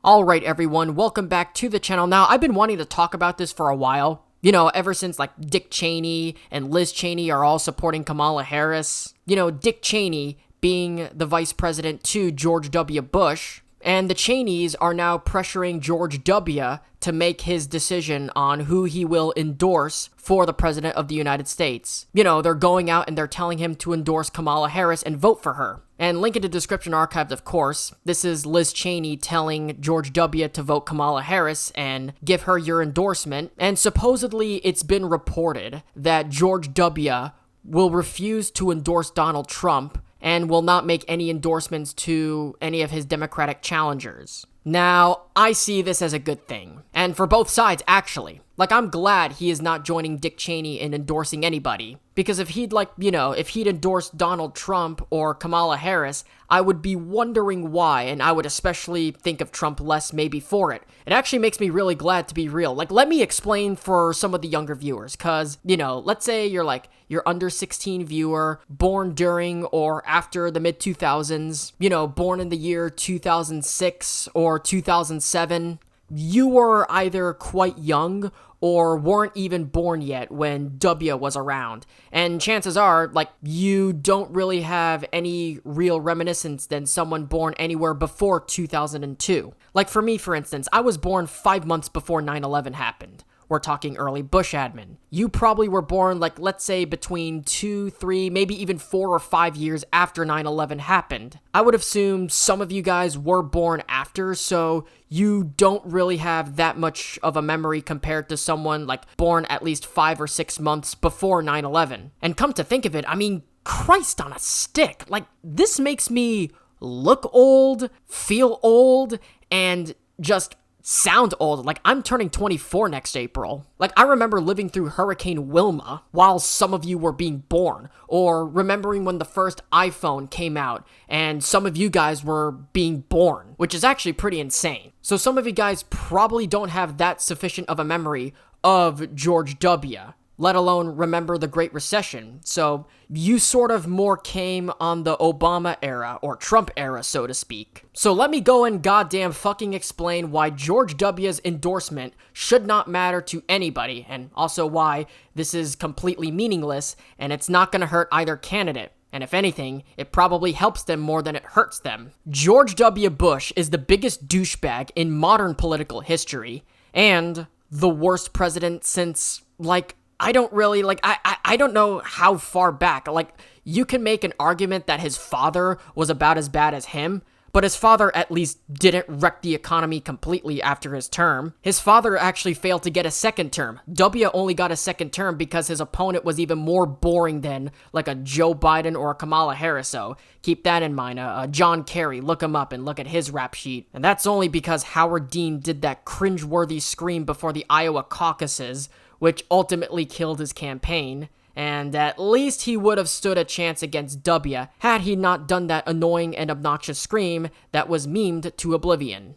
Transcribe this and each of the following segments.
Alright everyone, welcome back to the channel. Now, I've been wanting to talk about this for a while. You know, ever since like Dick Cheney and Liz Cheney are all supporting Kamala Harris. You know, Dick Cheney being the vice president to George W. Bush. And the Cheneys are now pressuring George W. to make his decision on who he will endorse for the president of the United States. You know, they're going out and they're telling him to endorse Kamala Harris and vote for her. And link in the description archived, of course. This is Liz Cheney telling George W. to vote Kamala Harris and give her your endorsement. And supposedly it's been reported that George W. will refuse to endorse Donald Trump and will not make any endorsements to any of his Democratic challengers. Now, I see this as a good thing. And for both sides, actually. Like, I'm glad he is not joining Dick Cheney in endorsing anybody. Because if he'd if he'd endorsed Donald Trump or Kamala Harris, I would be wondering why, and I would especially think of Trump less maybe for it. It actually makes me really glad to be real. Like, let me explain for some of the younger viewers, cause, you know, let's say you're under 16 viewer, born during or after the mid-2000s, you know, born in the year 2006 or 2007. You were either quite young or weren't even born yet when W was around. And chances are, like, you don't really have any real reminiscence than someone born anywhere before 2002. Like for me, for instance, I was born 5 months before 9/11 happened. We're talking early Bush admin. You probably were born, like, let's say between 2, 3, maybe even 4 or 5 years after 9/11 happened. I would assume some of you guys were born after, so you don't really have that much of a memory compared to someone, like, born at least 5 or 6 months before 9/11. And come to think of it, I mean, Christ on a stick. Like, this makes me look old, feel old, and just sound old. Like, I'm turning 24 next April. Like, I remember living through Hurricane Wilma while some of you were being born, or remembering when the first iPhone came out and some of you guys were being born, which is actually pretty insane. So some of you guys probably don't have that sufficient of a memory of George W., let alone remember the Great Recession. So you sort of more came on the Obama era, or Trump era, so to speak. So let me go and goddamn fucking explain why George W.'s endorsement should not matter to anybody, and also why this is completely meaningless, and it's not gonna hurt either candidate. And if anything, it probably helps them more than it hurts them. George W. Bush is the biggest douchebag in modern political history, and the worst president since, like, I don't really, like, I don't know how far back. Like, you can make an argument that his father was about as bad as him, but his father at least didn't wreck the economy completely after his term. His father actually failed to get a second term. W only got a second term because his opponent was even more boring than, like, a Joe Biden or a Kamala Harris, so keep that in mind. John Kerry, look him up and look at his rap sheet. And that's only because Howard Dean did that cringeworthy scream before the Iowa caucuses, which ultimately killed his campaign, and at least he would have stood a chance against W had he not done that annoying and obnoxious scream that was memed to oblivion.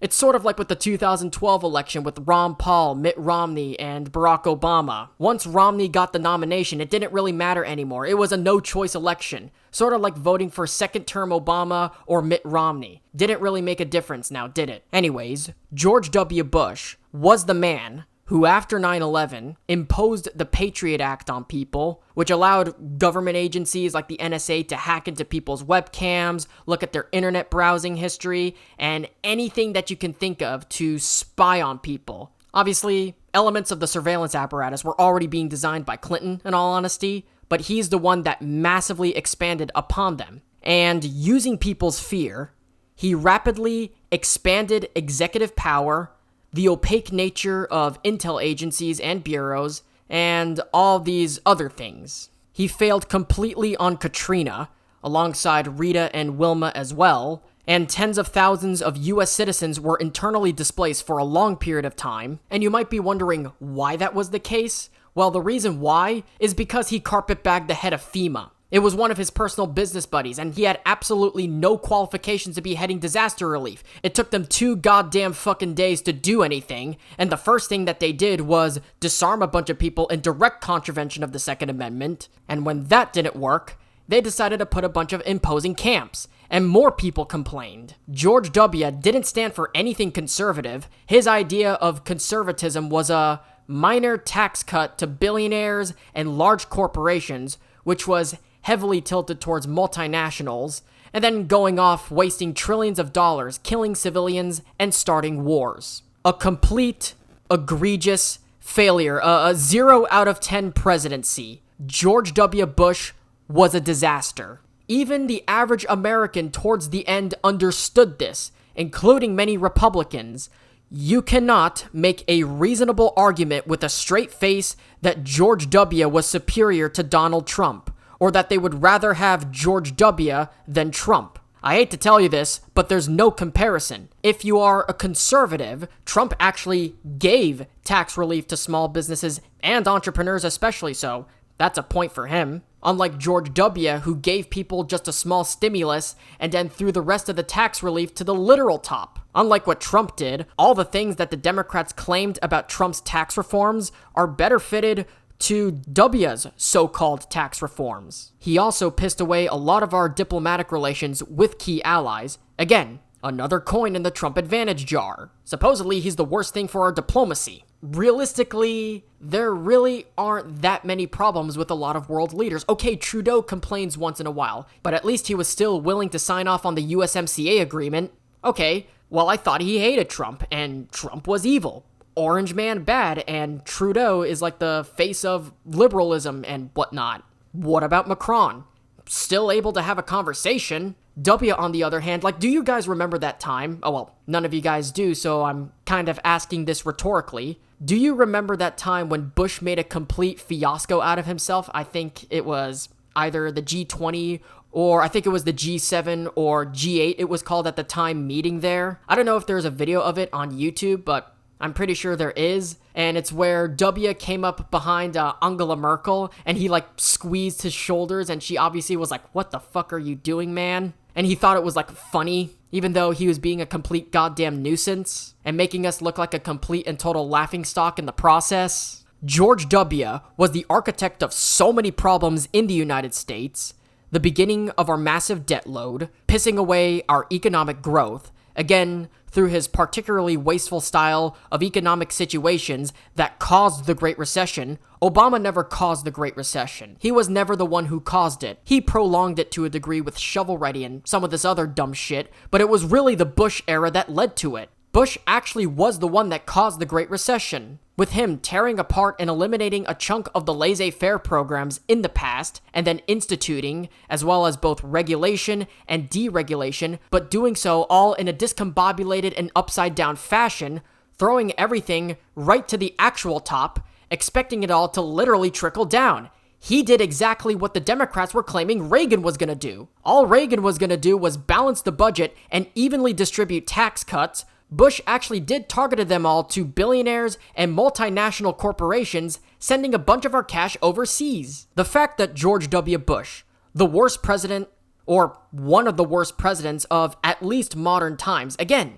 It's sort of like with the 2012 election with Ron Paul, Mitt Romney, and Barack Obama. Once Romney got the nomination, it didn't really matter anymore. It was a no-choice election. Sort of like voting for second-term Obama or Mitt Romney. Didn't really make a difference now, did it? Anyways, George W. Bush was the man who, after 9/11, imposed the Patriot Act on people, which allowed government agencies like the NSA to hack into people's webcams, look at their internet browsing history, and anything that you can think of to spy on people. Obviously, elements of the surveillance apparatus were already being designed by Clinton, in all honesty, but he's the one that massively expanded upon them. And using people's fear, he rapidly expanded executive power, the opaque nature of intel agencies and bureaus, and all these other things. He failed completely on Katrina, alongside Rita and Wilma as well, and tens of thousands of US citizens were internally displaced for a long period of time. And you might be wondering why that was the case. Well, the reason why is because he carpetbagged the head of FEMA. It was one of his personal business buddies, and he had absolutely no qualifications to be heading disaster relief. It took them 2 goddamn fucking days to do anything, and the first thing that they did was disarm a bunch of people in direct contravention of the Second Amendment. And when that didn't work, they decided to put a bunch of imposing camps. and more people complained. George W. didn't stand for anything conservative. His idea of conservatism was a minor tax cut to billionaires and large corporations, which was heavily tilted towards multinationals, and then going off wasting trillions of dollars, killing civilians, and starting wars. A complete, egregious failure, a 0 out of 10 presidency. George W. Bush was a disaster. Even the average American towards the end understood this, including many Republicans. You cannot make a reasonable argument with a straight face that George W. was superior to Donald Trump, or that they would rather have George W. than Trump. I hate to tell you this, but there's no comparison. If you are a conservative, Trump actually gave tax relief to small businesses and entrepreneurs especially, so that's a point for him. Unlike George W., who gave people just a small stimulus and then threw the rest of the tax relief to the literal top. Unlike what Trump did, all the things that the Democrats claimed about Trump's tax reforms are better fitted to W's so-called tax reforms. He also pissed away a lot of our diplomatic relations with key allies. Again, another coin in the Trump advantage jar. Supposedly, he's the worst thing for our diplomacy. Realistically, there really aren't that many problems with a lot of world leaders. Okay, Trudeau complains once in a while, but at least he was still willing to sign off on the USMCA agreement. Okay, well, I thought he hated Trump, and Trump was evil. Orange man bad, and Trudeau is like the face of liberalism and whatnot. What about Macron? Still able to have a conversation. W, on the other hand, do you guys remember that time? Oh, well, none of you guys do, so I'm kind of asking this rhetorically. Do you remember that time when Bush made a complete fiasco out of himself? I think it was either the G20 or I think it was the G7 or G8 it was called at the time meeting there. I don't know if there's a video of it on YouTube, but I'm pretty sure there is, and it's where W came up behind Angela Merkel, and he squeezed his shoulders, and she obviously was like, "What the fuck are you doing, man?" And he thought it was funny, even though he was being a complete goddamn nuisance, and making us look like a complete and total laughingstock in the process. George W. was the architect of so many problems in the United States, the beginning of our massive debt load, pissing away our economic growth, again, through his particularly wasteful style of economic situations that caused the Great Recession. Obama never caused the Great Recession. He was never the one who caused it. He prolonged it to a degree with shovel-ready and some of this other dumb shit, but it was really the Bush era that led to it. Bush actually was the one that caused the Great Recession, with him tearing apart and eliminating a chunk of the laissez-faire programs in the past, and then instituting, as well as both regulation and deregulation, but doing so all in a discombobulated and upside-down fashion, throwing everything right to the actual top, expecting it all to literally trickle down. He did exactly what the Democrats were claiming Reagan was going to do. All Reagan was going to do was balance the budget and evenly distribute tax cuts. Bush actually did target them all to billionaires and multinational corporations, sending a bunch of our cash overseas. The fact that George W. Bush, the worst president, or one of the worst presidents of at least modern times, again,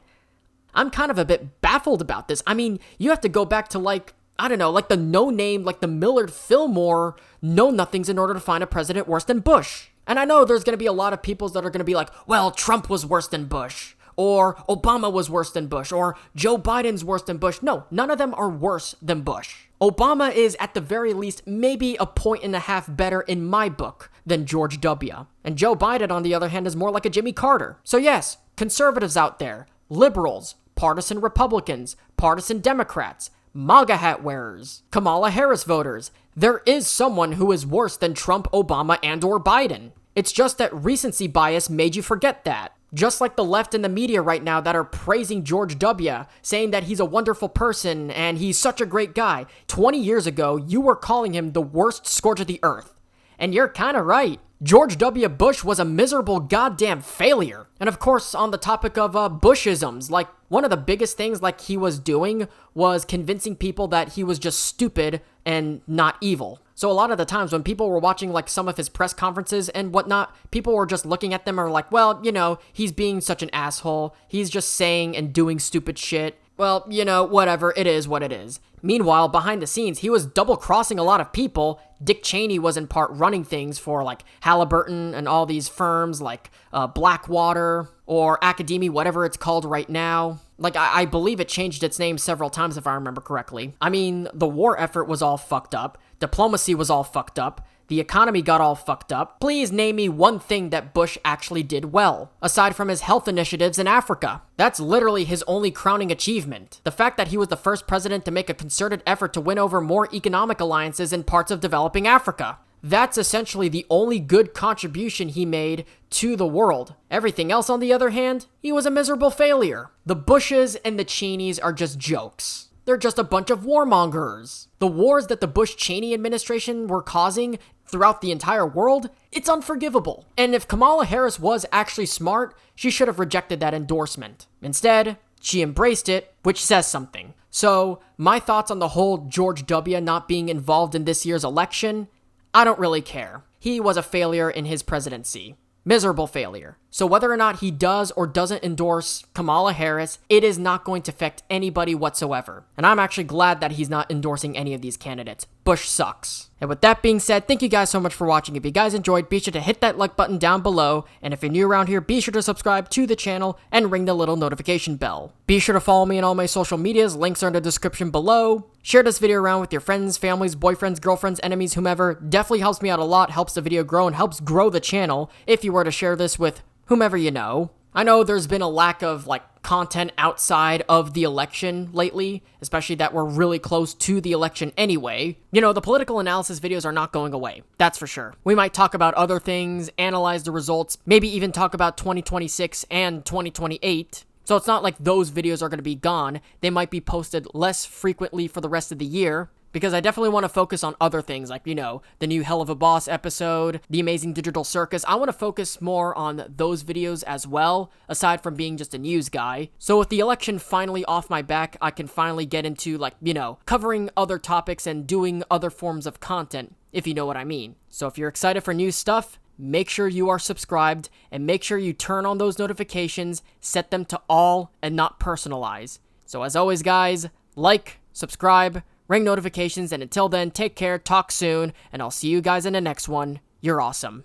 I'm kind of a bit baffled about this. I mean, you have to go back to the no-name, the Millard Fillmore know-nothings in order to find a president worse than Bush. And I know there's going to be a lot of people that are going to be like, well, Trump was worse than Bush. Or Obama was worse than Bush, or Joe Biden's worse than Bush. No, none of them are worse than Bush. Obama is, at the very least, maybe a 1.5 better in my book than George W. And Joe Biden, on the other hand, is more like a Jimmy Carter. So yes, conservatives out there, liberals, partisan Republicans, partisan Democrats, MAGA hat wearers, Kamala Harris voters, there is someone who is worse than Trump, Obama, and or Biden. It's just that recency bias made you forget that. Just like the left and the media right now that are praising George W., saying that he's a wonderful person and he's such a great guy. 20 years ago, you were calling him the worst scourge of the earth. And you're kind of right. George W. Bush was a miserable goddamn failure. And of course, on the topic of Bushisms, one of the biggest things he was doing was convincing people that he was just stupid and not evil. So a lot of the times when people were watching some of his press conferences and whatnot, people were just looking at them and were like, well, he's being such an asshole. He's just saying and doing stupid shit. Well, whatever, it is what it is. Meanwhile, behind the scenes, he was double-crossing a lot of people. Dick Cheney was in part running things for, like, Halliburton and all these firms like Blackwater or Academy, whatever it's called right now. Like, I believe it changed its name several times if I remember correctly. I mean, the war effort was all fucked up. Diplomacy was all fucked up. The economy got all fucked up. Please name me one thing that Bush actually did well, aside from his health initiatives in Africa. That's literally his only crowning achievement. The fact that he was the first president to make a concerted effort to win over more economic alliances in parts of developing Africa. That's essentially the only good contribution he made to the world. Everything else, on the other hand, he was a miserable failure. The Bushes and the Cheneys are just jokes. They're just a bunch of warmongers. The wars that the Bush-Cheney administration were causing throughout the entire world, it's unforgivable. And if Kamala Harris was actually smart, she should have rejected that endorsement. Instead, she embraced it, which says something. So, my thoughts on the whole George W. not being involved in this year's election, I don't really care. He was a failure in his presidency. Miserable failure. So whether or not he does or doesn't endorse Kamala Harris, it is not going to affect anybody whatsoever. And I'm actually glad that he's not endorsing any of these candidates. Bush sucks. And with that being said, thank you guys so much for watching. If you guys enjoyed, be sure to hit that like button down below. And if you're new around here, be sure to subscribe to the channel and ring the little notification bell. Be sure to follow me on all my social medias. Links are in the description below. Share this video around with your friends, families, boyfriends, girlfriends, enemies, whomever. Definitely helps me out a lot, helps the video grow, and helps grow the channel if you were to share this with whomever you know. I know there's been a lack of, content outside of the election lately, especially that we're really close to the election anyway. The political analysis videos are not going away. That's for sure. We might talk about other things, analyze the results, maybe even talk about 2026 and 2028. So it's not like those videos are going to be gone. They might be posted less frequently for the rest of the year, because I definitely want to focus on other things like, the new Hell of a Boss episode, the Amazing Digital Circus. I want to focus more on those videos as well, aside from being just a news guy. So with the election finally off my back, I can finally get into, covering other topics and doing other forms of content, if you know what I mean. So if you're excited for new stuff, make sure you are subscribed and make sure you turn on those notifications, set them to all and not personalize. So as always, guys, subscribe, ring notifications, and until then, take care, talk soon, and I'll see you guys in the next one. You're awesome.